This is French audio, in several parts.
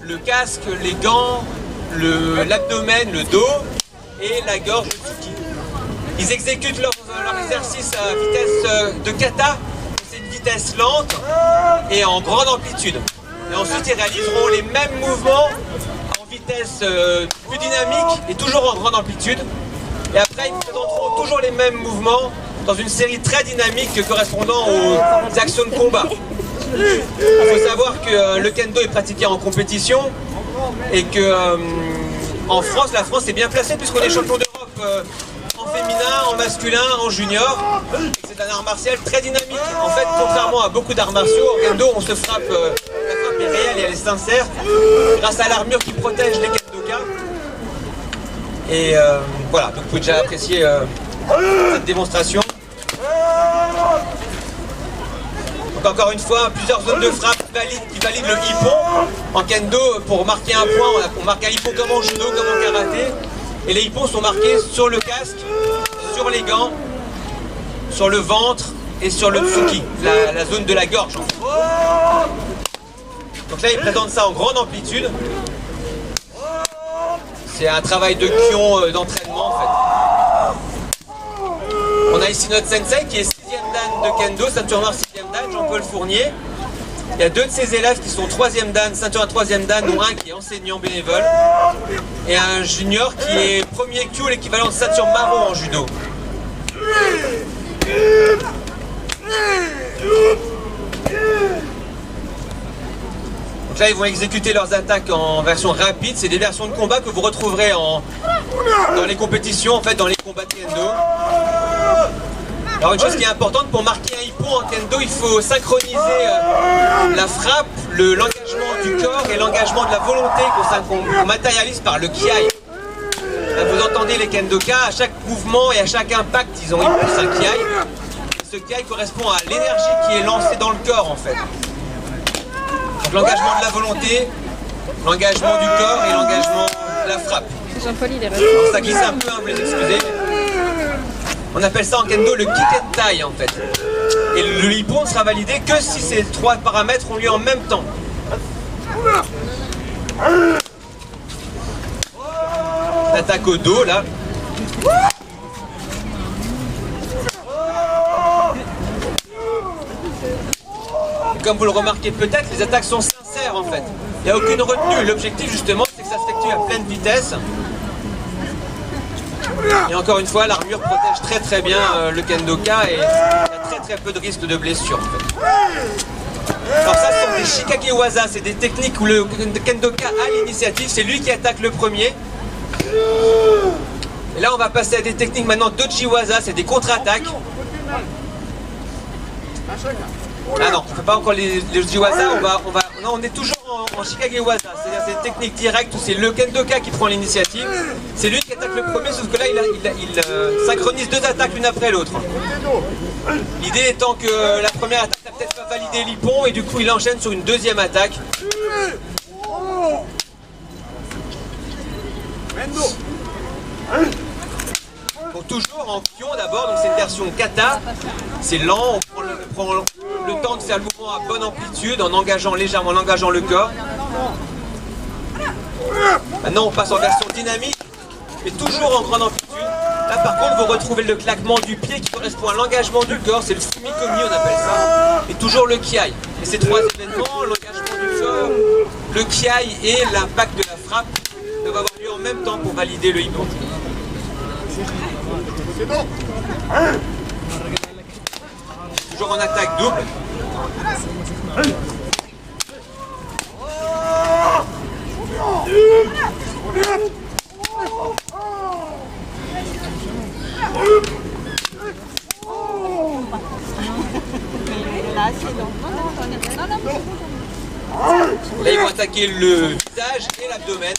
le casque, les gants, l'abdomen, le dos et la gorge de Tsuki. Ils exécutent leur exercice à vitesse de kata, c'est une vitesse lente et en grande amplitude. Et ensuite ils réaliseront les mêmes mouvements en vitesse plus dynamique et toujours en grande amplitude. Et après ils présenteront toujours les mêmes mouvements dans une série très dynamique correspondant aux actions de combat. Il faut savoir que le kendo est pratiqué en compétition et que en France, la France est bien placée puisqu'on est champion d'Europe en féminin, en masculin, en junior. C'est un art martial très dynamique. En fait, contrairement à beaucoup d'arts martiaux, en kendo on se frappe, la frappe est réelle et elle est sincère grâce à l'armure qui protège les kendokas. Et voilà, donc vous pouvez déjà apprécier cette démonstration. Donc encore une fois, plusieurs zones de frappe qui valident le ippon. En kendo, pour marquer un point, on marque un ippon comme en judo, comme en karaté. Et les ippons sont marqués sur le casque, sur les gants, sur le ventre et sur le tsuki, la zone de la gorge. Donc là, ils présentent ça en grande amplitude. C'est un travail de kion d'entraînement en fait. On a ici notre sensei qui est 6e dan de kendo, ceinture noire 6e dan, Jean-Paul Fournier. Il y a 2 de ses élèves qui sont 3e dan, ceinture à 3e dan, dont un qui est enseignant bénévole. Et un junior qui est premier kyu, l'équivalent de ceinture marron en judo. Donc là ils vont exécuter leurs attaques en version rapide. C'est des versions de combat que vous retrouverez dans les compétitions, en fait dans les combats de kendo. Alors une chose qui est importante, pour marquer un ippon en kendo, il faut synchroniser la frappe, l'engagement du corps et l'engagement de la volonté qu'on matérialise par le kiai. Là, vous entendez les kendokas, à chaque mouvement et à chaque impact, ils poussent un kiai. Et ce kiai correspond à l'énergie qui est lancée dans le corps en fait. Donc l'engagement de la volonté, l'engagement du corps et l'engagement de la frappe. Jean-Paul, il est resté. Alors, ça glisse un peu, hein, vous les excusez. On appelle ça en kendo le kikentai en fait. Et le ippon ne sera validé que si ces 3 paramètres ont lieu en même temps. Attaque au dos là. Et comme vous le remarquez peut-être, les attaques sont sincères en fait. Il n'y a aucune retenue. L'objectif justement c'est que ça s'effectue à pleine vitesse. Et encore une fois, l'armure protège très bien le kendoka et il y a très peu de risque de blessure en fait. Alors ça, ce sont des shikagewaza, c'est des techniques où le kendoka a l'initiative, c'est lui qui attaque le premier. Et là on va passer à des techniques maintenant dojiwaza, c'est des contre-attaques. Ah non, on ne fait pas encore les dojiwaza, non, on est toujours en shikagewaza, c'est-à-dire c'est une technique directe où c'est le kendoka qui prend l'initiative. C'est lui qui attaque le premier, sauf que là il synchronise 2 attaques l'une après l'autre. L'idée étant que la première attaque n'a peut-être pas validé l'ippon et du coup il enchaîne sur une 2e attaque. Donc toujours en kion d'abord, donc c'est une version kata, c'est lent, on prend le temps de faire le mouvement à bonne amplitude en engageant légèrement, en engageant le corps. Maintenant on passe en version dynamique, mais toujours en grande amplitude. Là par contre vous retrouvez le claquement du pied qui correspond à l'engagement du corps, c'est le fumikomi on appelle ça, et toujours le kiai. Et ces 3 événements, l'engagement du corps, le kiai et l'impact de la frappe, doivent avoir lieu en même temps pour valider le ippon. Toujours en attaque double. Là ils vont attaquer le visage et l'abdomen.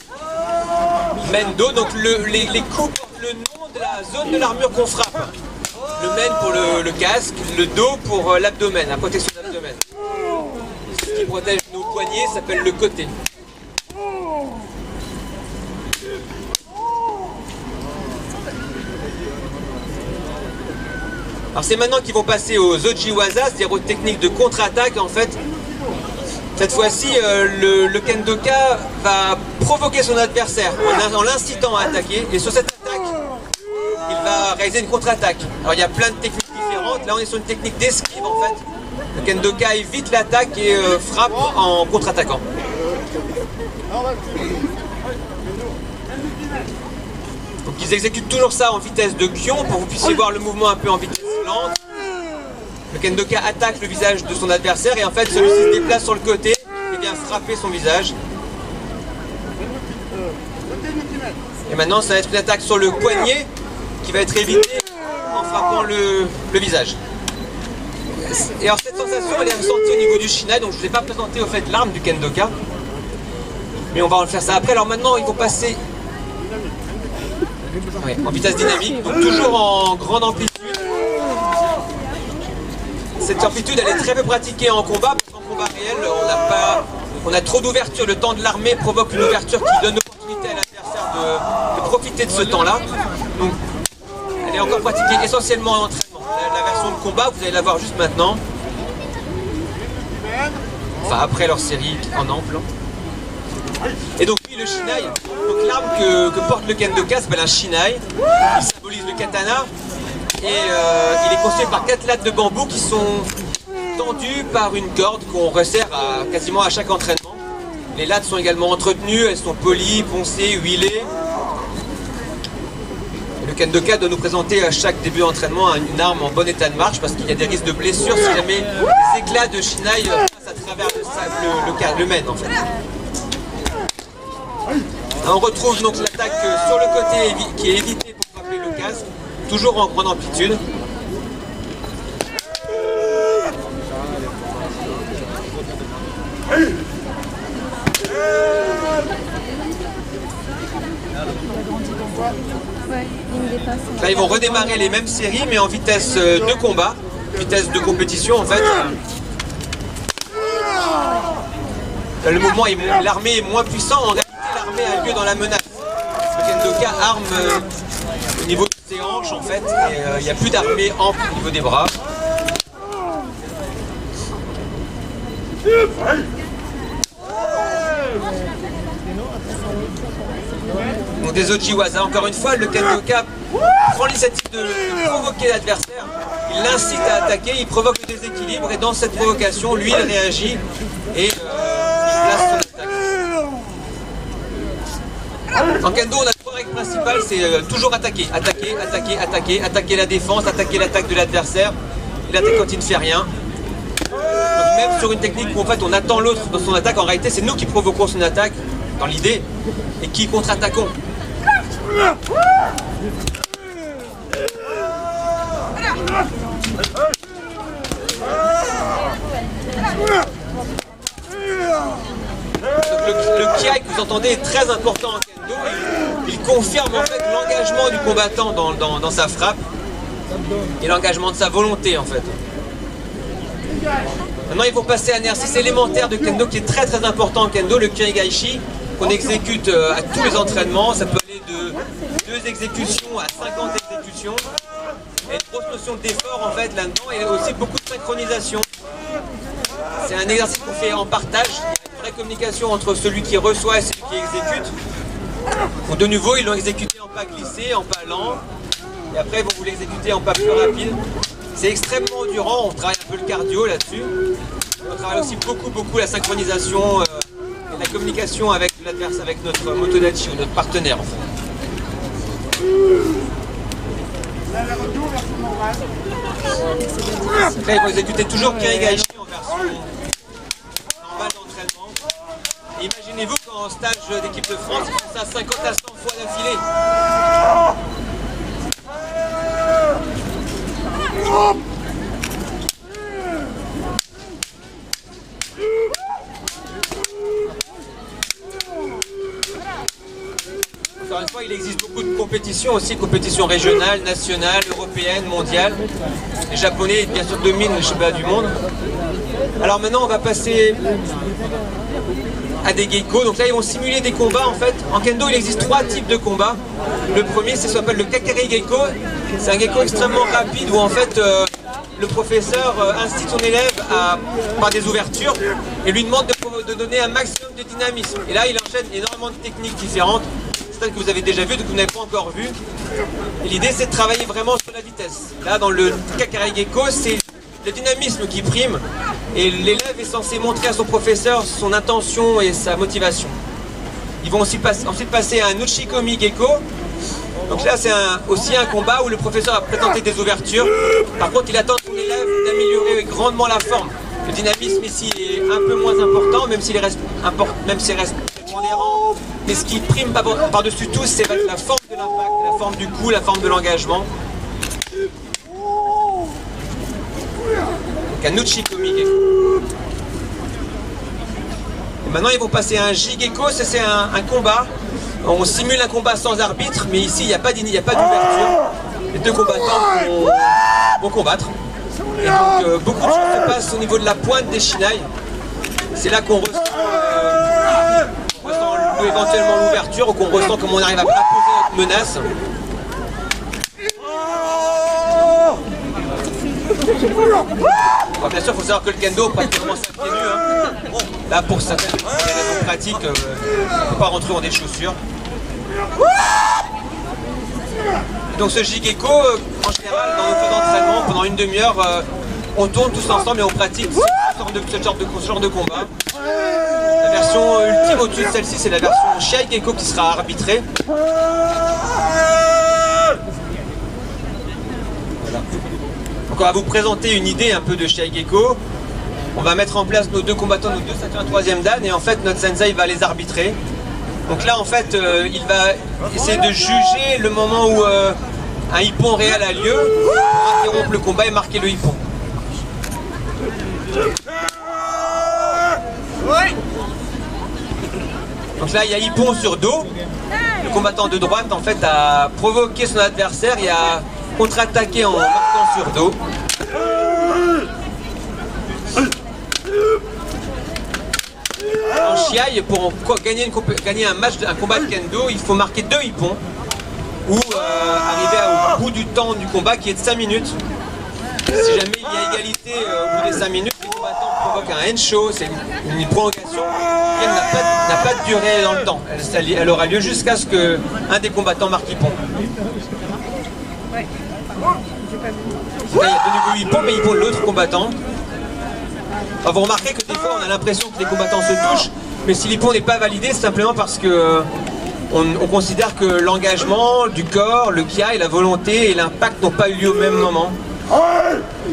Mendo, donc les coups portent le nom de la zone de l'armure qu'on frappe. Le men pour le casque, le dos pour l'abdomen, la protection de l'abdomen. Ce qui protège nos poignets s'appelle le côté. Alors c'est maintenant qu'ils vont passer aux Zojiwaza, c'est-à-dire aux techniques de contre-attaque en fait. Cette fois-ci, le kendoka va provoquer son adversaire en l'incitant à attaquer. Et sur cette attaque, il va réaliser une contre-attaque. Alors il y a plein de techniques différentes. Là on est sur une technique d'esquive en fait. Le kendoka évite l'attaque et frappe en contre-attaquant. Donc ils exécutent toujours ça en vitesse de Kion pour que vous puissiez voir le mouvement un peu en vitesse lente. Le kendoka attaque le visage de son adversaire et en fait celui-ci se déplace sur le côté et vient frapper son visage. Et maintenant ça va être une attaque sur le poignet qui va être évitée en frappant le visage. Et alors cette sensation elle est ressentie au niveau du shinai, donc je ne vous ai pas présenté au fait l'arme du kendoka. Mais on va en faire ça après. Alors maintenant il faut passer en vitesse dynamique, donc toujours en grande amplitude. Cette amplitude elle est très peu pratiquée en combat, parce qu'en combat réel on a trop d'ouverture. Le temps de l'armée provoque une ouverture qui donne l'opportunité à l'adversaire de profiter de ce temps-là. Donc elle est encore pratiquée essentiellement en entraînement. La version de combat, vous allez la voir juste maintenant. Enfin après leur série en ample. Et donc oui, le shinai, donc l'arme que porte le kendoka s'appelle un shinai. Il symbolise le katana. Et il est construit par 4 lattes de bambou qui sont tendues par une corde qu'on resserre quasiment à chaque entraînement. Les lattes sont également entretenues, elles sont polies, poncées, huilées. Et le kendoka doit nous présenter à chaque début d'entraînement une arme en bon état de marche parce qu'il y a des risques de blessure si jamais les éclats de shinai passent à travers le mène en fait. On retrouve donc l'attaque sur le côté qui est évitée pour frapper le casque, toujours en grande amplitude. Là ils vont redémarrer les mêmes séries mais en vitesse de combat, vitesse de compétition en fait. Là, le mouvement, l'armée est moins puissant, en réalité l'armée a lieu dans la menace. Le kendoka arme au niveau de ses hanches en fait, et il n'y a plus d'armée ample au niveau des bras. Donc des Ojiwaza, encore une fois, le kendoka prend l'initiative de provoquer l'adversaire, il l'incite à attaquer, il provoque le déséquilibre et dans cette provocation, lui il réagit et il place son attaque. En kendo, on a 3 règles principales, c'est toujours attaquer, attaquer, attaquer, attaquer, attaquer la défense, attaquer l'attaque de l'adversaire, et l'attaque quand il ne fait rien. Donc même sur une technique où en fait on attend l'autre dans son attaque, en réalité c'est nous qui provoquons son attaque, dans l'idée, et qui contre-attaquons. Donc le kiai que vous entendez est très important en kendo, il confirme en fait l'engagement du combattant dans sa frappe et l'engagement de sa volonté en fait. Maintenant il faut passer à un exercice élémentaire de kendo qui est très très important en kendo, le kyogaishi, qu'on exécute à tous les entraînements. Ça peut aller de 2 exécutions à 50 exécutions. Il y a une grosse notion d'effort en fait là-dedans et aussi beaucoup de synchronisation. C'est un exercice qu'on fait en partage, il y a une vraie communication entre celui qui reçoit et celui qui exécute. Donc de nouveau, ils l'ont exécuté en pas glissé, en pas lent, et après ils vont vous l'exécuter en pas plus rapide. C'est extrêmement endurant, on travaille un peu le cardio là-dessus. On travaille aussi beaucoup la synchronisation et la communication avec l'adversaire, avec notre motodachi ou notre partenaire en fait. Là, ils vont exécuter toujours kyogaishi en version normale d'entraînement. Imaginez-vous qu'en stage d'équipe de France, ils font ça 50 à 100 fois d'affilée. Encore une fois, il existe beaucoup de compétitions aussi, compétitions régionales, nationales, européennes, mondiales. Les Japonais, bien sûr, dominent les championnats du monde. Alors maintenant, on va passer à des geiko. Donc là, ils vont simuler des combats en fait. En kendo, il existe 3 types de combats. Le premier, c'est ce qu'on appelle le kakari geiko. C'est un geiko extrêmement rapide où en fait le professeur incite son élève par des ouvertures et lui demande de provoquer de donner un maximum de dynamisme. Et là, il enchaîne énormément de techniques différentes, certaines que vous avez déjà vues, d'autres que vous n'avez pas encore vues. Et l'idée, c'est de travailler vraiment sur la vitesse. Là, dans le Kakari Gecko, c'est le dynamisme qui prime. Et l'élève est censé montrer à son professeur son intention et sa motivation. Ils vont ensuite passer à un Uchikomi Gecko. Donc là, c'est aussi un combat où le professeur a présenté des ouvertures. Par contre, il attend son élève d'améliorer grandement la forme. Le dynamisme ici est un peu moins important, même s'il reste pondérant. Mais ce qui prime par-dessus tout, c'est la forme de l'impact, la forme du coup, la forme de l'engagement. Donc un Uchikomi Gecko. Et maintenant, ils vont passer à un Jigeko, c'est un combat. On simule un combat sans arbitre, mais ici, il n'y a pas d'ouverture. Les deux combattants vont combattre. Et donc, beaucoup de choses se passent au niveau de la pointe des shinai. C'est là qu'on ressent éventuellement l'ouverture, ou qu'on ressent comment on arrive à imposer notre menace. Bon, bien sûr, il faut savoir que le kendo pratique vraiment ça pieds nus. Hein. Là, pour certaines raisons pratiques, on ne peut pas rentrer dans des chaussures. Et donc ce Jigeko, en général, dans nos phases d'entraînement, pendant une demi-heure, on tourne tous ensemble et on pratique ce genre de combat. La version ultime au-dessus de celle-ci, c'est la version Shiai Gecko qui sera arbitrée. Donc on va vous présenter une idée un peu de Shiai Gecko. On va mettre en place nos deux combattants, nos deux ceintures, un troisième dan, et en fait notre sensei va les arbitrer. Donc là en fait il va essayer de juger le moment où un hippon réel a lieu pour interrompre le combat et marquer le hippon. Donc là il y a hippon sur dos. Le combattant de droite en fait a provoqué son adversaire et a contre-attaqué en marquant sur dos. En Shiai, pour gagner un combat de kendo, il faut marquer 2 hippons ou arriver au bout du temps du combat qui est de 5 minutes. Si jamais il y a égalité au bout des 5 minutes, les combattants provoquent un hensho, c'est une prolongation qui n'a pas de durée dans le temps. Elle aura lieu jusqu'à ce qu'un des combattants marque hippon. Là, il y a de nouveau hippon, mais hippon de l'autre combattant. Alors, vous remarquez que des fois on a l'impression que les combattants se touchent, mais si l'hippon n'est pas validé, c'est simplement parce que on considère que l'engagement du corps, le kia et la volonté et l'impact n'ont pas eu lieu au même moment.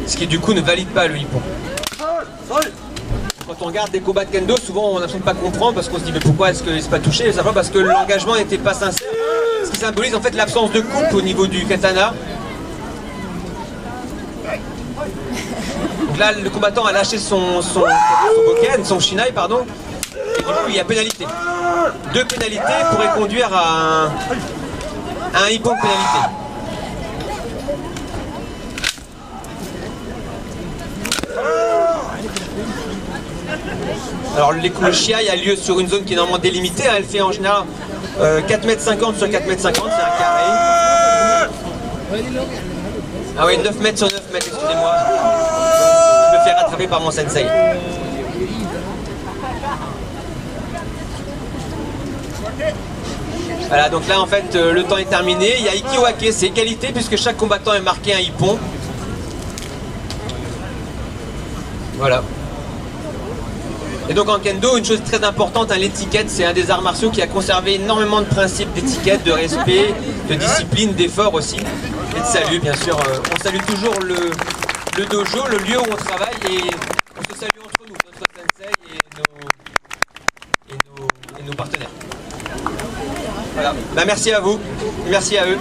Ce qui du coup ne valide pas le hippon. Quand on regarde des combats de kendo, souvent on n'a l'impression de ne pas comprendre parce qu'on se dit mais pourquoi est-ce qu'il ne s'est pas touché? C'est simplement parce que l'engagement n'était pas sincère, ce qui symbolise en fait l'absence de coupe au niveau du katana. Donc là, le combattant a lâché son boken, son shinai, pardon, et du coup il y a pénalité. 2 pénalités pourraient conduire à un hippon de pénalité. Alors le Shiai a lieu sur une zone qui est normalement délimitée, hein, elle fait en général 4,50 m sur 4,50 m, c'est un carré. Ah oui, 9 m sur 9 m, excusez-moi. Je me fais rattraper par mon sensei. Voilà, donc là en fait le temps est terminé. Il y a Ikiwake, c'est égalité puisque chaque combattant est marqué un hippon. Voilà. Et donc en kendo, une chose très importante, hein, l'étiquette, c'est un des arts martiaux qui a conservé énormément de principes d'étiquette, de respect, de discipline, d'effort aussi, et de salut bien sûr. On salue toujours le dojo, le lieu où on travaille, et on se salue entre nous, notre sensei et nos partenaires. Voilà, bah, merci à vous, merci à eux.